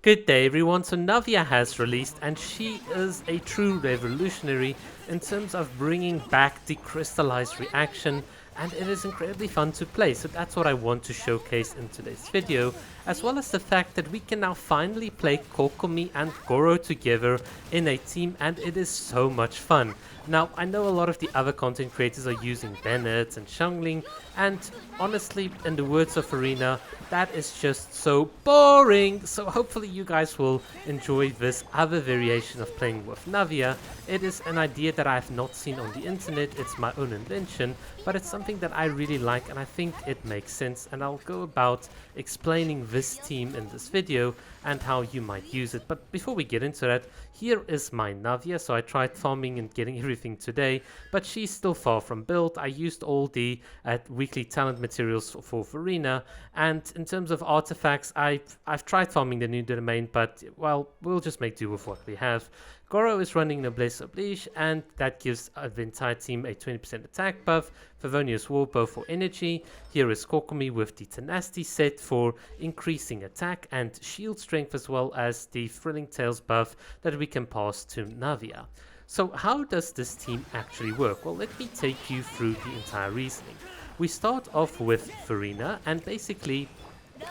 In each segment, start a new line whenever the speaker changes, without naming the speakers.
Good day everyone, so Navia has released and she is a true revolutionary in terms of bringing back the crystallized reaction, and it is incredibly fun to play, so that's what I want to showcase in today's video, as well as the fact that we can now finally play Kokomi and Gorou together in a team, and it is so much fun. Now, I know a lot of the other content creators are using Bennett and Xiangling, and honestly, in the words of Farina, that is just so boring. So hopefully you guys will enjoy this other variation of playing with Navia. It is an idea that I have not seen on the internet, it's my own invention, but it's something that I really like and I think it makes sense, and I'll go about explaining this team in this video and how you might use it. But before we get into that, here is my Navia. So I tried farming and getting everything today, but she's still far from built. I used all the weekly talent materials for Farina, and in terms of artifacts, I've tried farming the new domain, but well, we'll just make do with what we have. Gorou is running Noblesse Oblige, and that gives the entire team a 20% attack buff. Favonius Warbow for energy. Here is Kokomi with the Tenacity set for increasing attack and shield strength, as well as the Thrilling Tales buff that we can pass to Navia. So how does this team actually work? Well, let me take you through the entire reasoning. We start off with Farina, and basically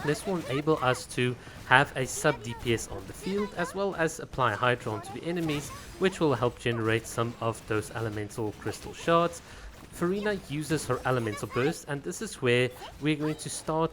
this will enable us to have a sub DPS on the field, as well as apply Hydra onto the enemies, which will help generate some of those elemental crystal shards. Farina uses her elemental burst, and this is where we're going to start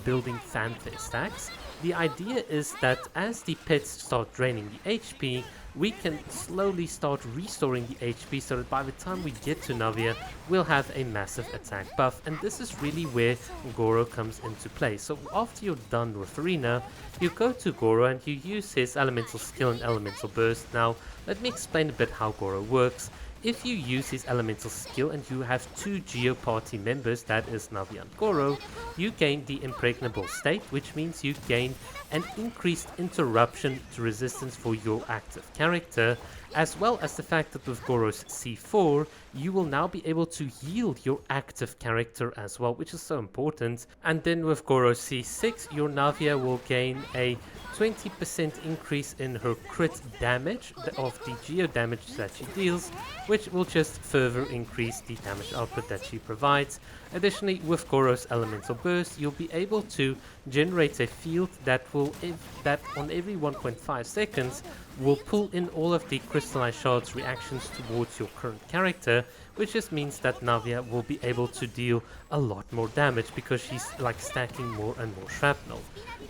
building fanfare stacks. The idea is that as the pets start draining the HP, we can slowly start restoring the HP, so that by the time we get to Navia, we'll have a massive attack buff, and this is really where Gorou comes into play. So after you're done with Farina, you go to Gorou and you use his elemental skill and elemental burst. Now let me explain a bit how Gorou works. If you use his elemental skill and you have two Geo party members, that is Navia and Gorou, you gain the impregnable state, which means you gain an increased interruption to resistance for your active character, as well as the fact that with Gorou's C4, you will now be able to heal your active character as well, which is so important. And then with Gorou C6, your Navia will gain a 20% increase in her crit damage of the geo damage that she deals, which will just further increase the damage output that she provides. Additionally, with Gorou's elemental burst, you'll be able to generate a field that on every 1.5 seconds will pull in all of the crystallized shards reactions towards your current character, which just means that Navia will be able to deal a lot more damage because she's stacking more and more shrapnel.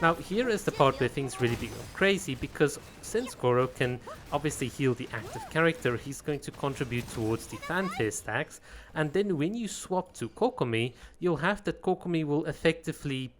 Now here is the part where things really become crazy, because since Gorou can obviously heal the active character, he's going to contribute towards the fanfare stacks, and then when you swap to Kokomi, you'll have that Kokomi will effectively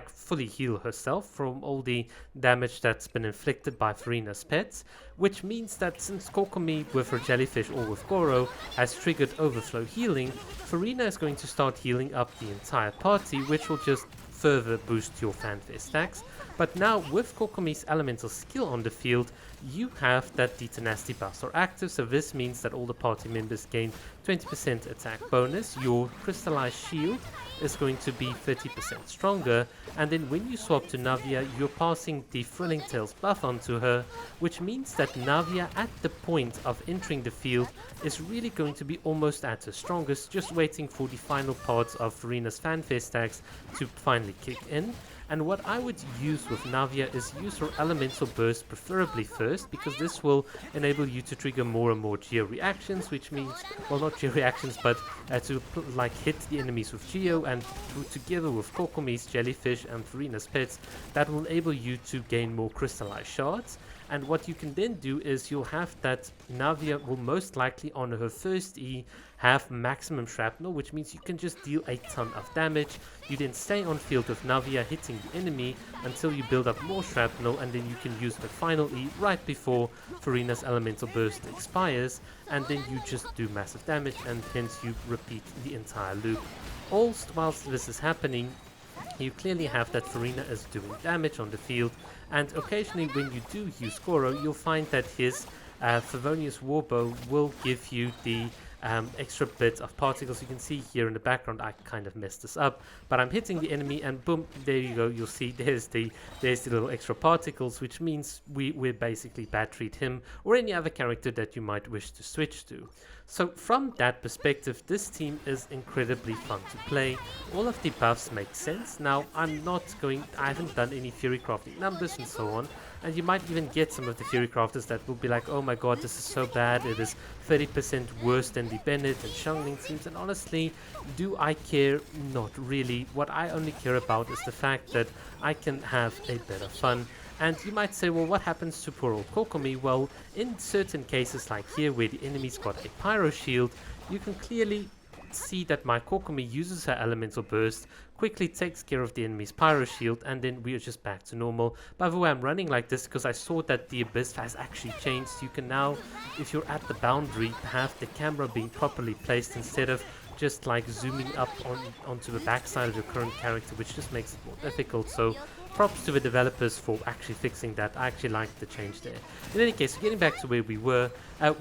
fully heal herself from all the damage that's been inflicted by Farina's pets, which means that since Kokomi with her jellyfish or with Gorou has triggered overflow healing, Farina is going to start healing up the entire party, which will just further boost your fanfare stacks. But now with Kokomi's elemental skill on the field, you have that the tenacity buffs are active, so this means that all the party members gain 20% attack bonus. Your crystallized shield is going to be 30% stronger, and then when you swap to Navia, you're passing the Thrilling Tales buff onto her, which means that Navia at the point of entering the field is really going to be almost at her strongest, just waiting for the final parts of Farina's fanfare stacks to finally kick in. And what I would use with Navia is use her elemental burst preferably first, because this will enable you to trigger more and more geo reactions, which means, well, not geo reactions, but to hit the enemies with geo, and together with Kokomi's jellyfish and Farina's pets, that will enable you to gain more crystallized shards. And what you can then do is you'll have that Navia will most likely on her first E have maximum shrapnel, which means you can just deal a ton of damage. You then stay on field with Navia hitting the enemy until you build up more shrapnel, and then you can use the final E right before Farina's elemental burst expires, and then you just do massive damage, and hence you repeat the entire loop. Whilst this is happening, you clearly have that Farina is doing damage on the field, and occasionally when you do use Gorou, you'll find that his Favonius Warbow will give you the extra bit of particles. You can see here in the background I kind of messed this up, but I'm hitting the enemy and boom, there you go. You'll see there's the little extra particles, which means we're basically batteried him or any other character that you might wish to switch to. So from that perspective, this team is incredibly fun to play. All of the buffs make sense. Now I haven't done any Fury crafting numbers and so on, and you might even get some of the Fury crafters that will be like, oh my god, this is so bad, it is 30% worse than the Bennett and Xiangling teams. And honestly, do I care? Not really. What I only care about is the fact that I can have a bit of fun. And you might say, well, what happens to poor old Kokomi? Well, in certain cases like here where the enemy's got a pyro shield, you can clearly see that my Kokomi uses her elemental burst, quickly takes care of the enemy's pyro shield, and then we are just back to normal. By the way, I'm running like this because I saw that the abyss has actually changed. You can now, if you're at the boundary, have the camera being properly placed instead of just like zooming up onto the backside of your current character, which just makes it more difficult. So props to the developers for actually fixing that. I actually like the change there. In any case, getting back to where we were,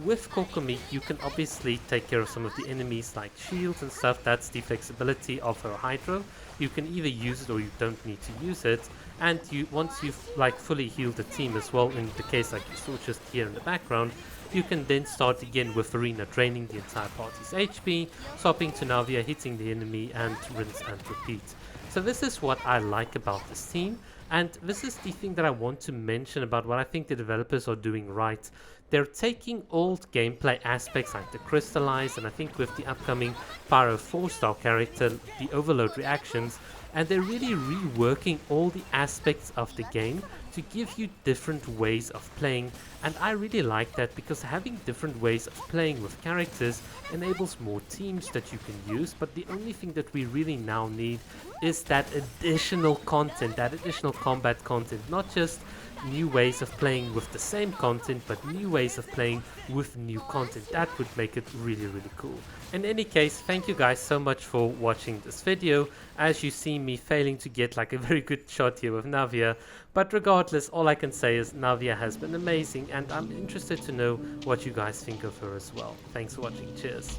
with Kokomi, you can obviously take care of some of the enemies like shields and stuff. That's the flexibility of her hydro. You can either use it or you don't need to use it. And once you've like fully healed the team as well, in the case like you saw just here in the background, you can then start again with Arena, draining the entire party's HP, swapping to Navia, hitting the enemy, and rinse and repeat. So this is what I like about this team, and this is the thing that I want to mention about what I think the developers are doing right. They're taking old gameplay aspects like the Crystallize, and I think with the upcoming Pyro 4-star character, the Overload reactions, and they're really reworking all the aspects of the game to give you different ways of playing. And I really like that, because having different ways of playing with characters enables more teams that you can use. But the only thing that we really now need is that additional content, that additional combat content, not just new ways of playing with the same content, but new ways of playing with new content. That would make it really, really cool. In any case, thank you guys so much for watching this video. As you see me failing to get like a very good shot here with Navia, but regardless, all I can say is Navia has been amazing, and I'm interested to know what you guys think of her as well. Thanks for watching. Cheers.